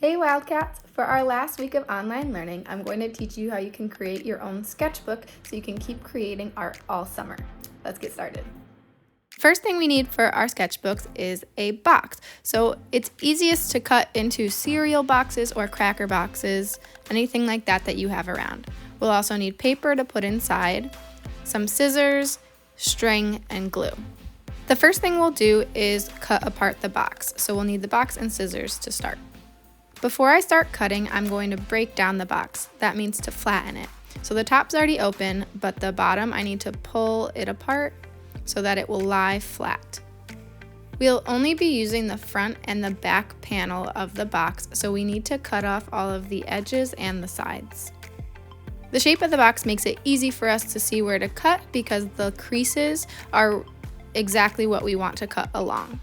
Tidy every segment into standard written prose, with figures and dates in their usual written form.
Hey Wildcats! For our last week of online learning, I'm going to teach you how you can create your own sketchbook so you can keep creating art all summer. Let's get started. First thing we need for our sketchbooks is a box. So it's easiest to cut into cereal boxes or cracker boxes, anything like that that you have around. We'll also need paper to put inside, some scissors, string, and glue. The first thing we'll do is cut apart the box. So we'll need the box and scissors to start. Before I start cutting, I'm going to break down the box. That means to flatten it. So the top's already open, but the bottom I need to pull it apart so that it will lie flat. We'll only be using the front and the back panel of the box, so we need to cut off all of the edges and the sides. The shape of the box makes it easy for us to see where to cut because the creases are exactly what we want to cut along.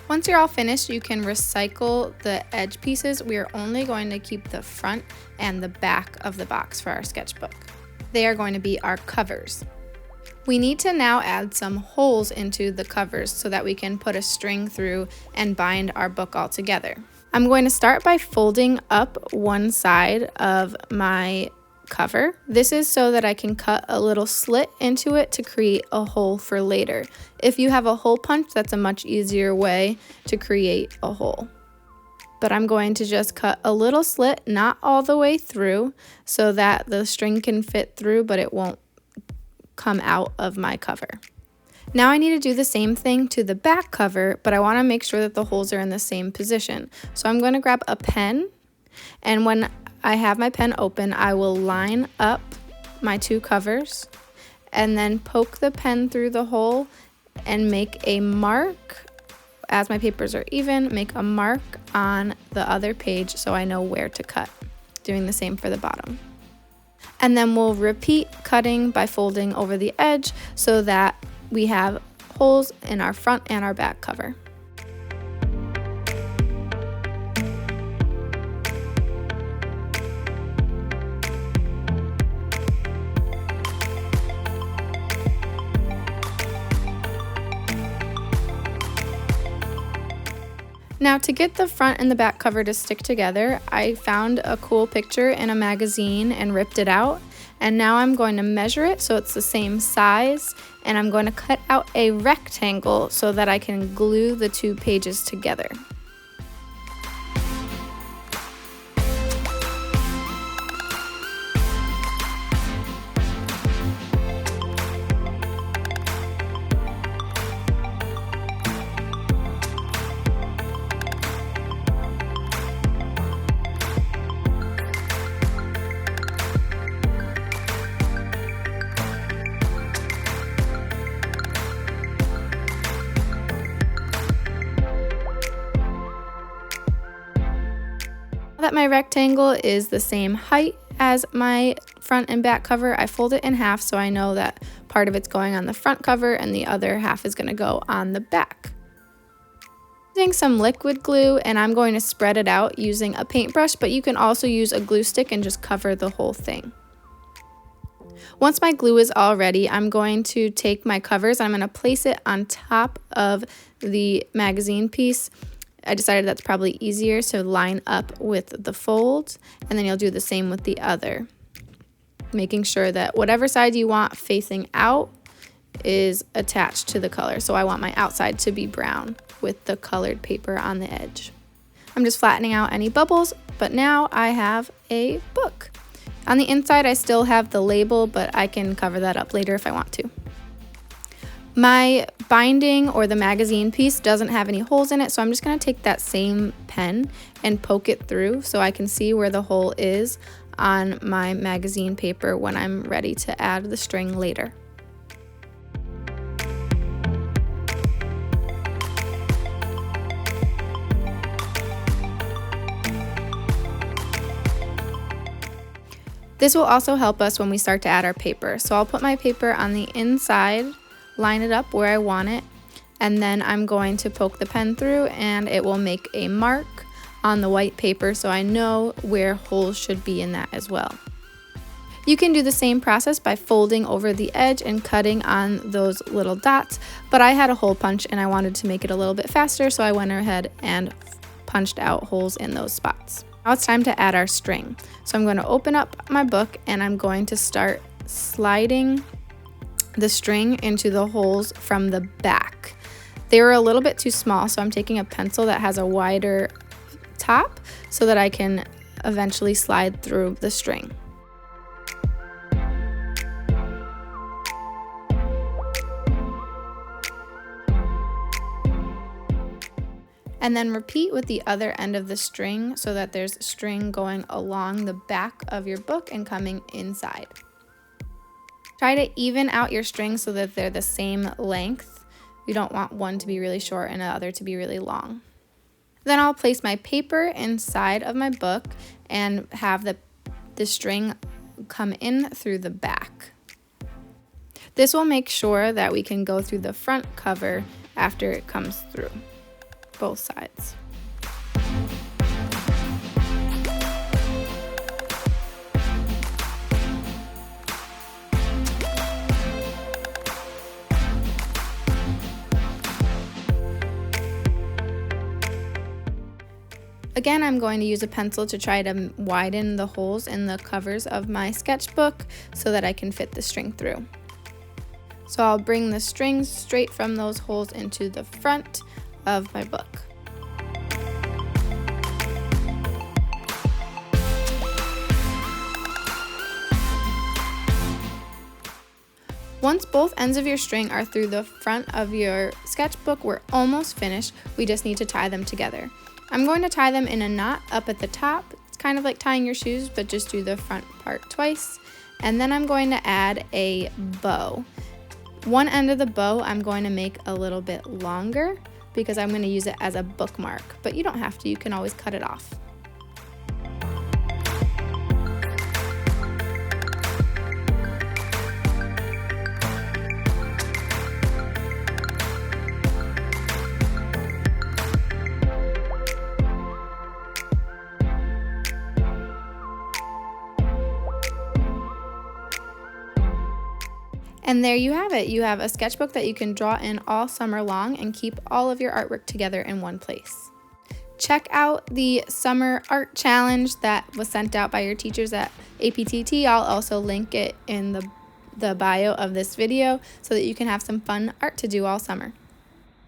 Once you're all finished, you can recycle the edge pieces. We are only going to keep the front and the back of the box for our sketchbook. They are going to be our covers. We need to now add some holes into the covers so that we can put a string through and bind our book all together. I'm going to start by folding up one side of my cover. This is so that I can cut a little slit into it to create a hole for later. If you have a hole punch, that's a much easier way to create a hole. But I'm going to just cut a little slit, not all the way through, so that the string can fit through, but it won't come out of my cover. Now I need to do the same thing to the back cover, but I want to make sure that the holes are in the same position. So I'm going to grab a pen, and when I have my pen open, I will line up my two covers and then poke the pen through the hole and make a mark. As my papers are even, make a mark on the other page so I know where to cut. Doing the same for the bottom. And then we'll repeat cutting by folding over the edge so that we have holes in our front and our back cover. Now to get the front and the back cover to stick together, I found a cool picture in a magazine and ripped it out. And now I'm going to measure it so it's the same size, and I'm going to cut out a rectangle so that I can glue the two pages together. That my rectangle is the same height as my front and back cover, I fold it in half so I know that part of it's going on the front cover and the other half is going to go on the back. Using some liquid glue, and I'm going to spread it out using a paintbrush, but you can also use a glue stick and just cover the whole thing. Once my glue is all ready, I'm going to take my covers and I'm going to place it on top of the magazine piece. I decided that's probably easier, so line up with the folds, and then you'll do the same with the other. Making sure that whatever side you want facing out is attached to the color. So I want my outside to be brown with the colored paper on the edge. I'm just flattening out any bubbles, but now I have a book. On the inside, I still have the label, but I can cover that up later if I want to. My binding or the magazine piece doesn't have any holes in it, so I'm just going to take that same pen and poke it through so I can see where the hole is on my magazine paper when I'm ready to add the string later. This will also help us when we start to add our paper. So I'll put my paper on the inside, line it up where I want it, and then I'm going to poke the pen through and it will make a mark on the white paper so I know where holes should be in that as well. You can do the same process by folding over the edge and cutting on those little dots, but I had a hole punch and I wanted to make it a little bit faster, so I went ahead and punched out holes in those spots. Now it's time to add our string. So I'm going to open up my book and I'm going to start sliding the string into the holes from the back. They were a little bit too small, so I'm taking a pencil that has a wider top so that I can eventually slide through the string. And then repeat with the other end of the string so that there's string going along the back of your book and coming inside. Try to even out your strings so that they're the same length. You don't want one to be really short and the other to be really long. Then I'll place my paper inside of my book and have the string come in through the back. This will make sure that we can go through the front cover after it comes through both sides. Again, I'm going to use a pencil to try to widen the holes in the covers of my sketchbook so that I can fit the string through. So I'll bring the strings straight from those holes into the front of my book. Once both ends of your string are through the front of your sketchbook, we're almost finished. We just need to tie them together. I'm going to tie them in a knot up at the top. It's kind of like tying your shoes, but just do the front part twice. And then I'm going to add a bow. One end of the bow I'm going to make a little bit longer because I'm going to use it as a bookmark, but you don't have to, you can always cut it off. And there you have it. You have a sketchbook that you can draw in all summer long and keep all of your artwork together in one place. Check out the summer art challenge that was sent out by your teachers at APTT. I'll also link it in the bio of this video so that you can have some fun art to do all summer.